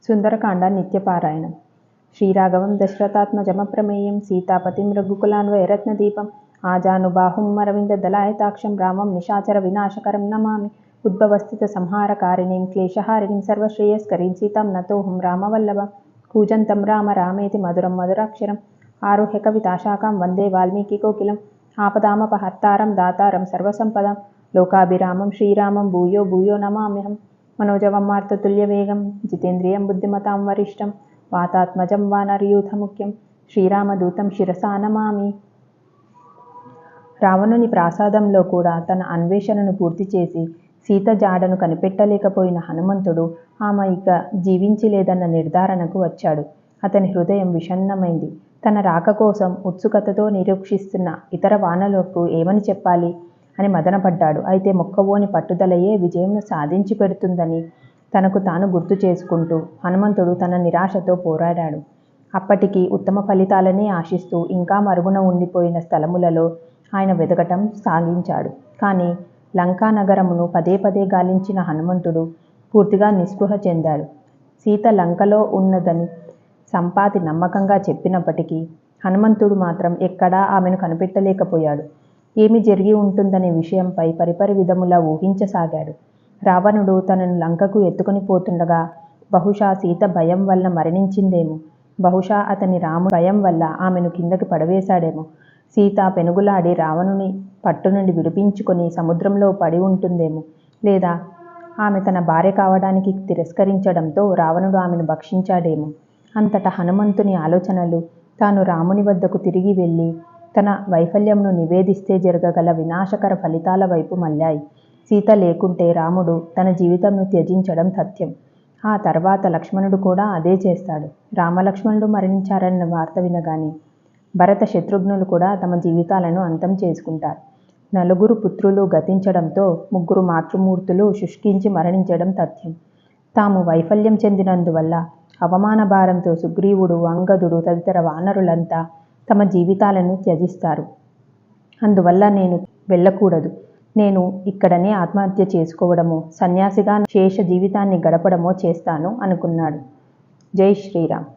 సుందరకాండ నిత్యపారాయణం. శ్రీరాఘవం దశరథాత్మజమప్రమేయం సీతాపతిం రఘుకులాన్వయరత్నదీపం ఆజానుబాహుం అరవిందదలాయతాక్షం రామం నిశాచర వినాశకరం నమామి. ఉద్భవస్థిత సంహారకారిణీం క్లేశహారిణీం సర్వశ్రేయస్కరీం సీతాం నతోహం రామవల్లభం. కూజంతం రామ రామేతి మధురం మధురాక్షరం ఆరుహ్య కవితాశాఖాం వందే వాల్మీకికోకిలం. ఆపదామపహర్తారం దాతారం సర్వసంపదాం లోకాభిరామం శ్రీరామం భూయో భూయో నమామ్యహం. మనోజవం మార్తతుల్యవేగం జితేంద్రియం బుద్ధిమతాం వరిష్టం వాతాత్మజం వానరయూథముఖ్యం శ్రీరామదూతం శిరసా నమామి. రావణుని ప్రాసాదంలో కూడా తన అన్వేషణను పూర్తి చేసి సీత జాడను కనిపెట్టలేకపోయిన హనుమంతుడు ఆమె ఇక జీవించి లేదన్న నిర్ధారణకు వచ్చాడు. అతని హృదయం విషణ్ణమైంది. తన రాక కోసం ఉత్సుకతతో నిరీక్షిస్తున్న ఇతర వానరులకు ఏమని చెప్పాలి అని మదనపడ్డాడు. అయితే మొక్కవోని పట్టుదలయే విజయంను సాధించి పెడుతుందని తనకు తాను గుర్తు చేసుకుంటూ హనుమంతుడు తన నిరాశతో పోరాడాడు. అప్పటికి ఉత్తమ ఫలితాలనే ఆశిస్తూ ఇంకా మరుగున ఉండిపోయిన స్థలములలో ఆయన వెతకటం సాగించాడు. కానీ లంకా నగరమును పదే పదే గాలించిన హనుమంతుడు పూర్తిగా నిస్పృహ చెందాడు. సీత లంకలో ఉన్నదని సంపాతి నమ్మకంగా చెప్పినప్పటికీ హనుమంతుడు మాత్రం ఎక్కడా ఆమెను కనిపెట్టలేకపోయాడు. ఏమి జరిగి ఉంటుందనే విషయంపై పరిపరి విధములా ఊహించసాగాడు. రావణుడు తనను లంకకు ఎత్తుకొని పోతుండగా బహుశా సీత భయం వల్ల మరణించిందేమో, బహుశా అతని రాముడు భయం వల్ల ఆమెను కిందకి పడవేశాడేమో, సీత పెనుగులాడి రావణుని పట్టు నుండి విడిపించుకొని సముద్రంలో పడి ఉంటుందేమో, లేదా ఆమె తన భార్య కావడానికి తిరస్కరించడంతో రావణుడు ఆమెను భక్షించాడేమో. అంతటా హనుమంతుని ఆలోచనలు తాను రాముని వద్దకు తిరిగి వెళ్ళి తన వైఫల్యంను నివేదిస్తే జరగగల వినాశకర ఫలితాల వైపు మళ్ళాయి. సీత లేకుంటే రాముడు తన జీవితంను త్యజించడం సత్యం. ఆ తర్వాత లక్ష్మణుడు కూడా అదే చేస్తాడు. రామలక్ష్మణుడు మరణించారన్న వార్త వినగానే భరత శత్రుఘ్నులు కూడా తమ జీవితాలను అంతం చేసుకుంటారు. 4 పుత్రులు గతించడంతో 3 మాతృమూర్తులు శుష్కించి మరణించడం తథ్యం. తాము వైఫల్యం చెందినందువల్ల అవమాన భారంతో సుగ్రీవుడు, అంగదుడు తదితర వానరులంతా తమ జీవితాలను త్యజిస్తారు. అందువల్ల నేను వెళ్ళకూడదు. నేను ఇక్కడనే ఆత్మహత్య చేసుకోవడమో, సన్యాసిగా శేష జీవితాన్ని గడపడమో చేస్తాను అనుకున్నాడు. జై శ్రీరామ్.